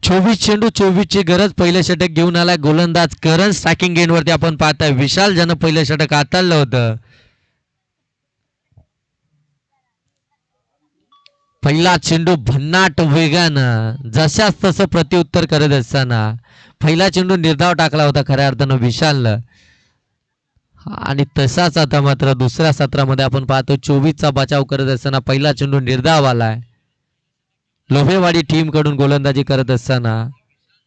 चोवीस चेंडू 24 ची गरज. पहिलं षटक घेऊन आला गोलंदाज करण. स्ट्रायकिंग एंडवरती आपण पाहताय विशाल ज्यानं पहिलं षटक हाताळलं होतं. पहिला चेंडू भन्नाट वेगानं जशाच तसं प्रत्युत्तर करत असताना पहिला चेंडू निर्धाव टाकला होता खऱ्या अर्थानं विशालनं. आणि तसाच आता मात्र दुसऱ्या सत्रामध्ये आपण पाहतो 24चा बचाव करत असताना पहिला चेंडू निर्धाव आलाय. लोहेवाडी टीम कडून गोलंदाजी करत असताना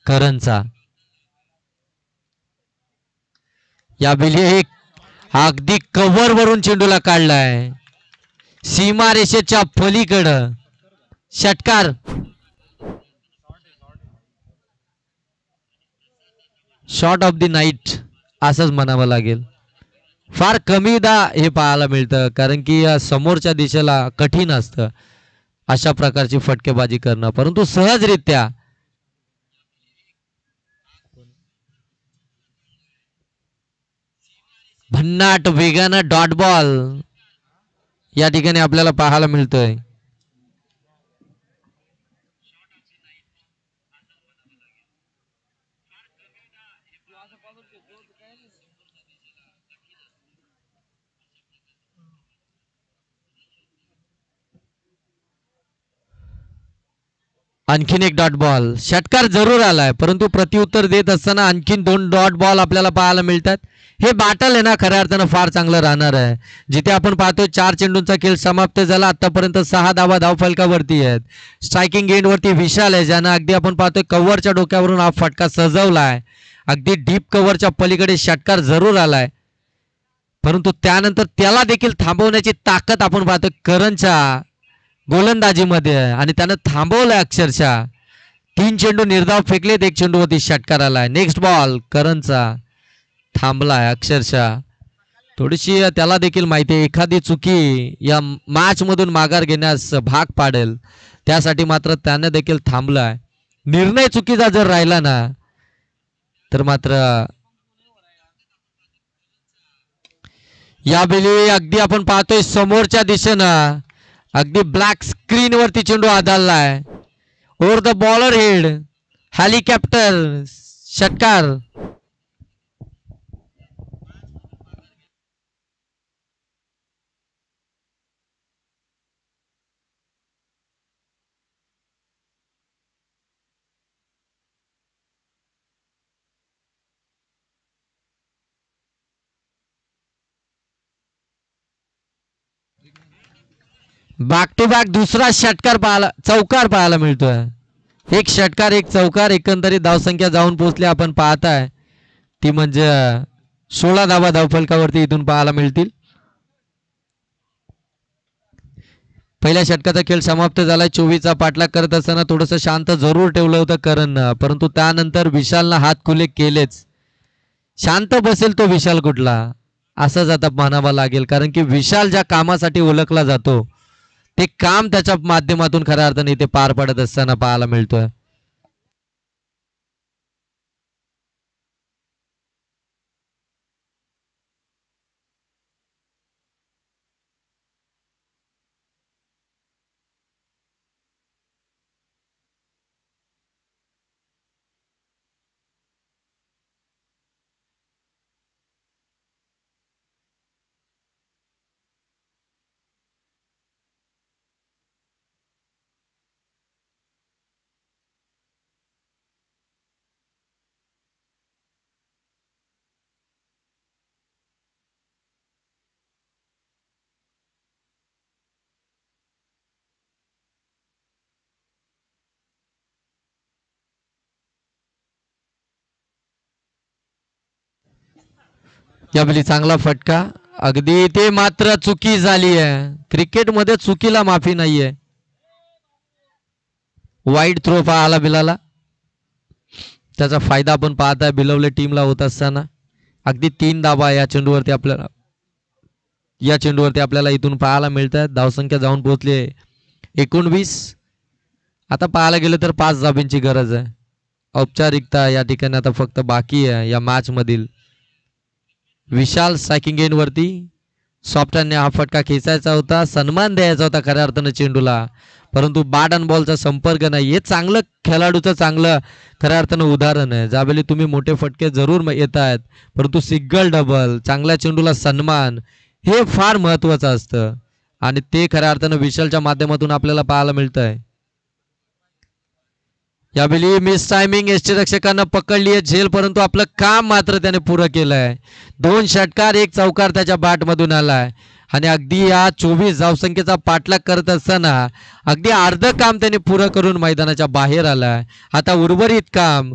करणचा यावेळी एक अगदी कव्हर वरून चेंडूला काढलाय सीमारेषेच्या पलीकडं. षटकार. शॉट ऑफ द नाईट असंच म्हणावं लागेल. फार कमीदा हे पाहायला मिळतं कारण की समोरच्या दिशेला कठीण असतं अशा प्रकारची फटकेबाजी करणं, परंतु सहजरित्या भन्नाट वेगानं डॉट बॉल या ठिकाणी आपल्याला पाहायला मिळतोय. आणखीन एक डॉट बॉल. षटकार जरूर आलाय परंतु प्रत्युत्तर देत असताना आणखीन 2 डॉट बॉल आपल्याला पाहायला मिळतात. हे बॅटल आहे ना खऱ्या अर्थानं फार चांगलं राहणार आहे. जिथे आपण पाहतोय 4 चेंडूंचा खेळ समाप्त झाला. आतापर्यंत 6 धावा धावफलकावरती आहेत. स्ट्रायकिंग एंडवरती विशाल आहे ज्यानं अगदी आपण पाहतोय कव्हरच्या डोक्यावरून हा फटका सजवलाय. अगदी डीप कव्हरच्या पलीकडे षटकार जरूर आलाय परंतु त्यानंतर त्याला देखील थांबवण्याची ताकद आपण पाहतोय करणच्या गोलंदाजीमध्ये आणि त्यानं थांबवलंय अक्षरशः. 3 चेंडू निर्धाव फेकलेत, 1 चेंडूवरती षटकार आलाय. नेक्स्ट बॉल करणचा थांबलाय अक्षरशः. थोडीशी त्याला देखील माहिती आहे एखादी चुकी या मॅच मधून माघार घेण्यास भाग पाडेल, त्यासाठी मात्र त्याने देखील थांबलाय. निर्णय चुकीचा जर राहिला ना तर मात्र यावेळी अगदी आपण पाहतोय समोरच्या दिशेनं अगदी ब्लॅक स्क्रीन वरती चेंडू आदळलाय. Over the bowler head helicopter. षटकार. बॅक टू बॅक दुसरा षटकार पाहायला चौकार पाहायला मिळतोय. एक षटकार एक चौकार एकंदरीत धावसंख्या जाऊन पोहोचली आपण पाहताय ती म्हणजे 16 धावा धावफलकावरती इथून पाहायला मिळतील. पहिल्या षटकाचा खेळ समाप्त झालाय. 24चा पाठलाग करत असताना थोडंसं शांत जरूर ठेवलं होतं करणनं परंतु त्यानंतर विशालनं हात खुले केलेच. शांत बसेल तो विशाल कुठला असंच आता म्हणावं लागेल कारण की विशाल ज्या कामासाठी ओळखला जातो ते काम त्याच्या माध्यमातून खऱ्या अर्थाने इथे पार पडत असताना पाहायला मिळतोय. यावेळी चांगला फटका. अगदी ते मात्र चुकी झाली आहे. क्रिकेटमध्ये चुकीला माफी नाहीये. वाईड थ्रो पाहायला बिलाला त्याचा फायदा आपण पाहताय बिलवले टीमला होत असताना. अगदी 3 धावा या चेंडूवरती आपल्याला इथून पाहायला मिळतात. धावसंख्या जाऊन पोहोचली 19. आता पाहायला गेलं तर 5 धाब्यांची गरज आहे. औपचारिकता या ठिकाणी आता फक्त बाकी आहे या मॅच मधील. विशाल स्ट्रायकिंग एंड वरती सॉफ्टाने हा फटका खेचायचा होता, सन्मान द्यायचा होता खऱ्या अर्थानं चेंडूला, परंतु बॅट आणि बॉलचा संपर्क नाही. हे चांगलं खेळाडूचं चांगलं खऱ्या अर्थानं उदाहरण आहे. ज्यावेळी तुम्ही मोठे फटके जरूर येत आहेत, परंतु सिंगल डबल चांगल्या चेंडूला सन्मान हे फार महत्वाचं असतं आणि ते खऱ्या अर्थानं विशालच्या माध्यमातून आपल्याला पाहायला मिळत आहे. यावेळी मिस टायमिंग यष्टीरक्षकांना पकडली आहे झेल, परंतु आपलं काम मात्र त्याने पुरं केलंय. 2 षटकार 1 चौकार त्याच्या बॅटमधून आलाय आणि अगदी या 24 धावसंख्येचा पाठलाग करत असताना अगदी अर्ध काम त्याने पुरं करून मैदानाच्या बाहेर आलाय. आता उर्वरित काम